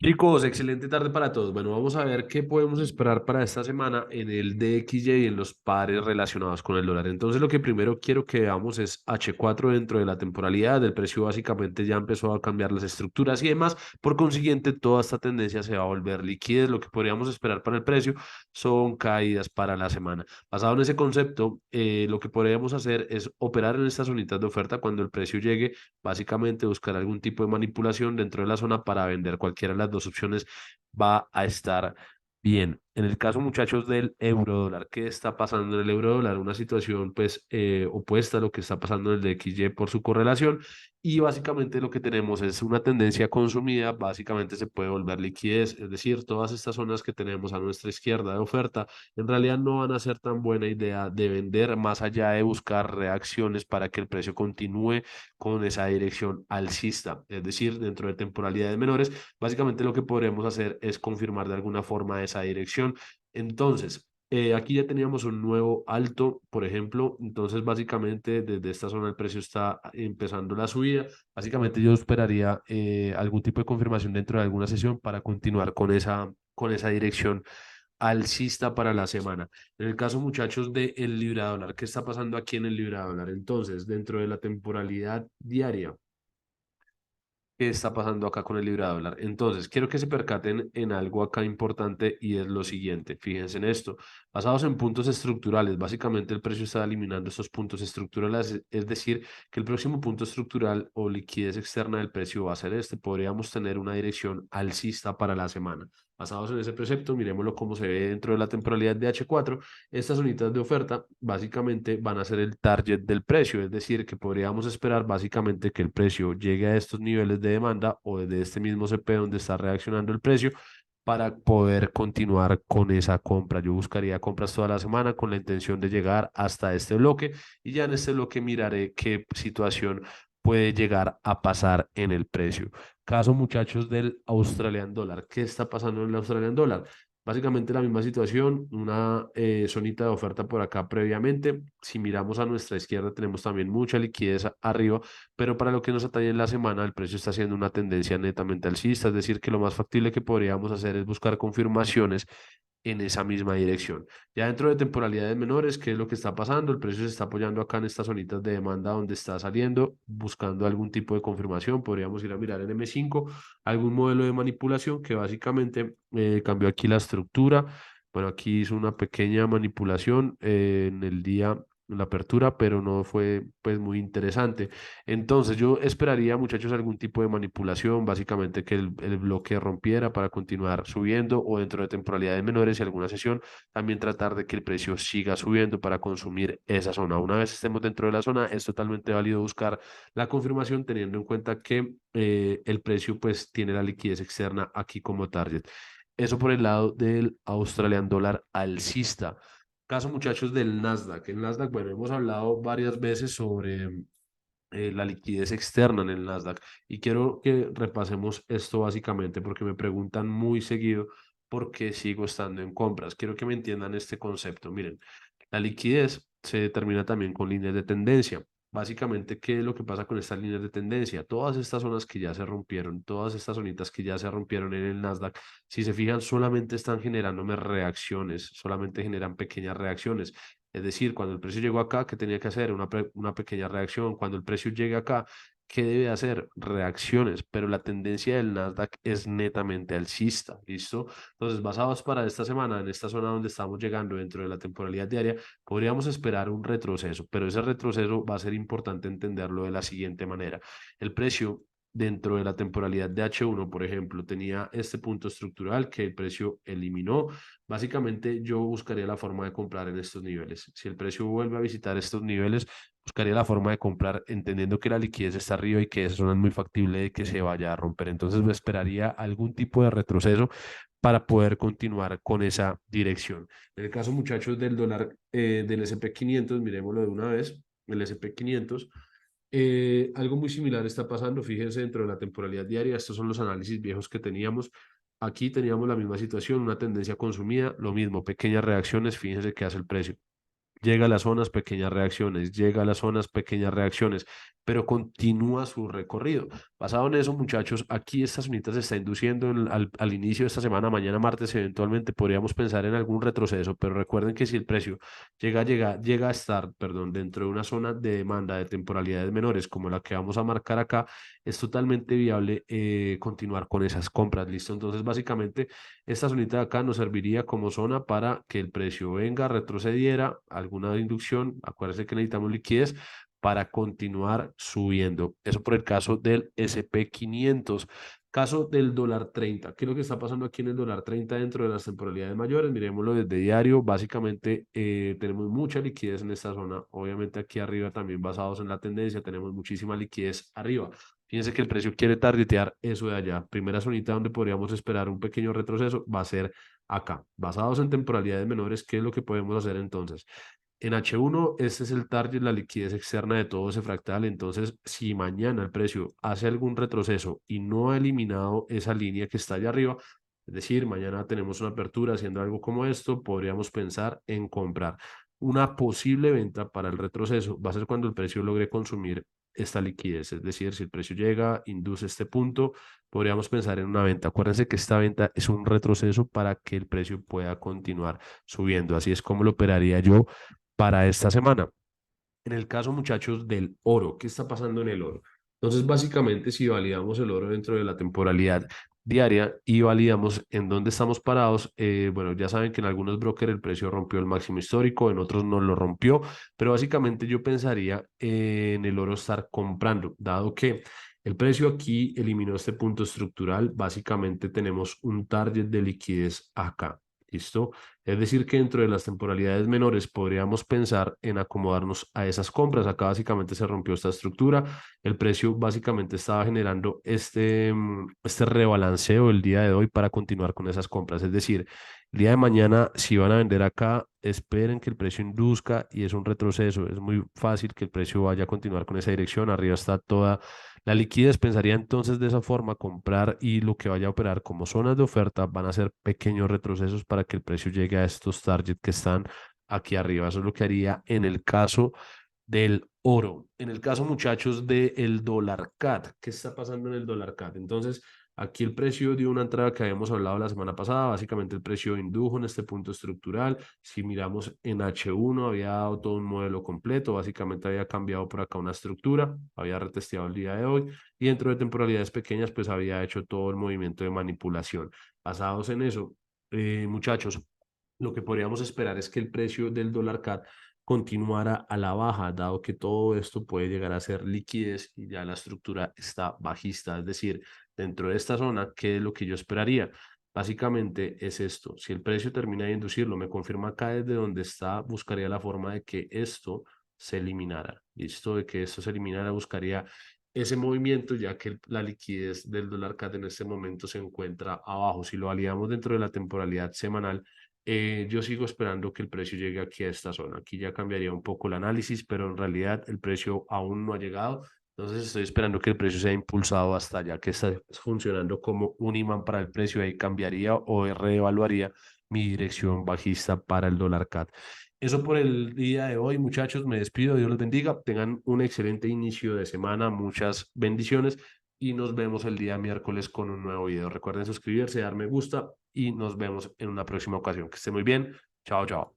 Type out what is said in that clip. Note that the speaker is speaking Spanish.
Chicos, excelente tarde para todos. Bueno, vamos a ver qué podemos esperar para esta semana en el DXY y en los pares relacionados con el dólar. Entonces, lo que primero quiero que veamos es H4 dentro de la temporalidad. El precio básicamente ya empezó a cambiar las estructuras y demás. Por consiguiente, toda esta tendencia se va a volver liquidez. Lo que podríamos esperar para el precio son caídas para la semana. Basado en ese concepto, lo que podríamos hacer es operar en estas zonitas de oferta cuando el precio llegue. Básicamente buscar algún tipo de manipulación dentro de la zona para vender cualquiera de las dos opciones va a estar bien. En el caso, muchachos, del euro dólar, ¿qué está pasando en el euro dólar? Una situación pues opuesta a lo que está pasando en el DXY por su correlación y básicamente lo que tenemos es una tendencia consumida, básicamente se puede volver liquidez, es decir, todas estas zonas que tenemos a nuestra izquierda de oferta en realidad no van a ser tan buena idea de vender más allá de buscar reacciones para que el precio continúe con esa dirección alcista, es decir, dentro de temporalidades menores, básicamente lo que podremos hacer es confirmar de alguna forma esa dirección. Entonces, aquí ya teníamos un nuevo alto, por ejemplo, entonces básicamente desde esta zona el precio está empezando la subida. Básicamente yo esperaría algún tipo de confirmación dentro de alguna sesión para continuar con esa dirección alcista para la semana. En el caso, muchachos, del libra dólar, ¿qué está pasando aquí en el libra dólar? Entonces, dentro de la temporalidad diaria, ¿qué está pasando acá con el libra dólar? Entonces, quiero que se percaten en algo acá importante y es lo siguiente. Fíjense en esto. Basados en puntos estructurales, básicamente el precio está eliminando estos puntos estructurales, es decir, que el próximo punto estructural o liquidez externa del precio va a ser este. Podríamos tener una dirección alcista para la semana. Basados en ese precepto, miremoslo cómo se ve dentro de la temporalidad de H4. Estas unitas de oferta básicamente van a ser el target del precio, es decir, que podríamos esperar básicamente que el precio llegue a estos niveles de demanda o desde este mismo CP donde está reaccionando el precio para poder continuar con esa compra. Yo buscaría compras toda la semana con la intención de llegar hasta este bloque y ya en este bloque miraré qué situación puede llegar a pasar en el precio. Caso, muchachos, del Australian Dollar. ¿Qué está pasando en el Australian Dollar? Básicamente la misma situación, una zonita de oferta por acá previamente. Si miramos a nuestra izquierda, tenemos también mucha liquidez arriba, pero para lo que nos atañe en la semana, el precio está haciendo una tendencia netamente alcista, es decir, que lo más factible que podríamos hacer es buscar confirmaciones en esa misma dirección. Ya dentro de temporalidades menores, ¿qué es lo que está pasando? El precio se está apoyando acá en estas zonitas de demanda donde está saliendo, buscando algún tipo de confirmación. Podríamos ir a mirar en M5 algún modelo de manipulación que básicamente cambió aquí la estructura. Bueno, aquí hizo una pequeña manipulación en el día, en la apertura, pero no fue pues muy interesante. Entonces yo esperaría, muchachos, algún tipo de manipulación, básicamente que el bloque rompiera para continuar subiendo o dentro de temporalidades menores y alguna sesión, también tratar de que el precio siga subiendo para consumir esa zona. Una vez estemos dentro de la zona, es totalmente válido buscar la confirmación teniendo en cuenta que el precio pues tiene la liquidez externa aquí como target. Eso por el lado del Australian Dollar alcista. Caso, muchachos, del Nasdaq. El Nasdaq, bueno, hemos hablado varias veces sobre la liquidez externa en el Nasdaq y quiero que repasemos esto básicamente porque me preguntan muy seguido por qué sigo estando en compras. Quiero que me entiendan este concepto. Miren, la liquidez se determina también con líneas de tendencia. Básicamente, ¿qué es lo que pasa con estas líneas de tendencia? Todas estas zonas que ya se rompieron, todas estas zonitas que ya se rompieron en el Nasdaq, si se fijan, solamente están generándome reacciones, solamente generan pequeñas reacciones. Es decir, cuando el precio llegó acá, ¿qué tenía que hacer? Una pequeña reacción. Cuando el precio llegue acá, ¿qué debe hacer? Reacciones. Pero la tendencia del Nasdaq es netamente alcista. ¿Listo? Entonces, basados para esta semana, en esta zona donde estamos llegando dentro de la temporalidad diaria, podríamos esperar un retroceso. Pero ese retroceso va a ser importante entenderlo de la siguiente manera. El precio dentro de la temporalidad de H1, por ejemplo, tenía este punto estructural que el precio eliminó. Básicamente, yo buscaría la forma de comprar en estos niveles. Si el precio vuelve a visitar estos niveles, buscaría la forma de comprar entendiendo que la liquidez está arriba y que esa zona es muy factible de que se vaya a romper. Entonces, me esperaría algún tipo de retroceso para poder continuar con esa dirección. En el caso, muchachos, del dólar del S&P 500, miremoslo de una vez, el S&P 500. Algo muy similar está pasando, fíjense, dentro de la temporalidad diaria, estos son los análisis viejos que teníamos. Aquí teníamos la misma situación, una tendencia consumida, lo mismo, pequeñas reacciones, fíjense qué hace el precio. llega a las zonas, pequeñas reacciones, llega a las zonas, pequeñas reacciones, pero continúa su recorrido. Basado en eso, muchachos, aquí esta zonita se está induciendo al inicio de esta semana, mañana martes, eventualmente podríamos pensar en algún retroceso, pero recuerden que si el precio llega a estar, perdón, dentro de una zona de demanda de temporalidades menores como la que vamos a marcar acá, es totalmente viable continuar con esas compras, ¿listo? Entonces, básicamente, esta zonita de acá nos serviría como zona para que el precio venga, retrocediera, alguna inducción, acuérdense que necesitamos liquidez para continuar subiendo. Eso por el caso del SP 500. Caso del dólar 30. ¿Qué es lo que está pasando aquí en el dólar 30 dentro de las temporalidades mayores? Miremoslo desde diario. Básicamente tenemos mucha liquidez en esta zona. Obviamente aquí arriba también basados en la tendencia tenemos muchísima liquidez arriba. Fíjense que el precio quiere targetear eso de allá. Primera zonita donde podríamos esperar un pequeño retroceso va a ser acá. Basados en temporalidades menores, ¿qué es lo que podemos hacer entonces? En H1, este es el target, la liquidez externa de todo ese fractal. Entonces, si mañana el precio hace algún retroceso y no ha eliminado esa línea que está allá arriba, es decir, mañana tenemos una apertura haciendo algo como esto, podríamos pensar en comprar. Una posible venta para el retroceso va a ser cuando el precio logre consumir esta liquidez. Es decir, si el precio llega, induce este punto, podríamos pensar en una venta. Acuérdense que esta venta es un retroceso para que el precio pueda continuar subiendo. Así es como lo operaría yo para esta semana. En el caso, muchachos, del oro, ¿qué está pasando en el oro? Entonces, básicamente, si validamos el oro dentro de la temporalidad diaria y validamos en dónde estamos parados, bueno, ya saben que en algunos brokers el precio rompió el máximo histórico, en otros no lo rompió, pero básicamente yo pensaría en el oro estar comprando, dado que el precio aquí eliminó este punto estructural, básicamente tenemos un target de liquidez acá. ¿Listo? Es decir, que dentro de las temporalidades menores podríamos pensar en acomodarnos a esas compras. Acá básicamente se rompió esta estructura. El precio básicamente estaba generando este rebalanceo el día de hoy para continuar con esas compras. Es decir, el día de mañana, si van a vender acá, esperen que el precio induzca y es un retroceso. Es muy fácil que el precio vaya a continuar con esa dirección. Arriba está toda la liquidez. Pensaría entonces de esa forma comprar y lo que vaya a operar como zonas de oferta van a ser pequeños retrocesos para que el precio llegue a estos targets que están aquí arriba. Eso es lo que haría en el caso del oro. En el caso, muchachos, del dólar CAT, ¿qué está pasando en el dólar CAT? Entonces, aquí el precio dio una entrada que habíamos hablado la semana pasada, básicamente el precio indujo en este punto estructural. Si miramos en H1, había dado todo un modelo completo, básicamente había cambiado por acá una estructura, había retesteado el día de hoy y dentro de temporalidades pequeñas, pues había hecho todo el movimiento de manipulación. Basados en eso, muchachos, lo que podríamos esperar es que el precio del dólar CAT continuara a la baja, dado que todo esto puede llegar a ser liquidez y ya la estructura está bajista. Es decir, dentro de esta zona, ¿qué es lo que yo esperaría? Básicamente es esto. Si el precio termina de inducirlo, me confirma acá desde donde está, buscaría la forma de que esto se eliminara. Listo, de que esto se eliminara, buscaría ese movimiento, ya que la liquidez del dólar CAT en este momento se encuentra abajo. Si lo validamos dentro de la temporalidad semanal, yo sigo esperando que el precio llegue aquí a esta zona. Aquí ya cambiaría un poco el análisis, pero en realidad el precio aún no ha llegado. Entonces estoy esperando que el precio sea impulsado hasta allá, que está funcionando como un imán para el precio. Ahí cambiaría o reevaluaría mi dirección bajista para el dólar CAT. Eso por el día de hoy, muchachos. Me despido. Dios los bendiga. Tengan un excelente inicio de semana. Muchas bendiciones y nos vemos el día miércoles con un nuevo video. Recuerden suscribirse, dar me gusta y nos vemos en una próxima ocasión. Que esté muy bien. Chao, chao.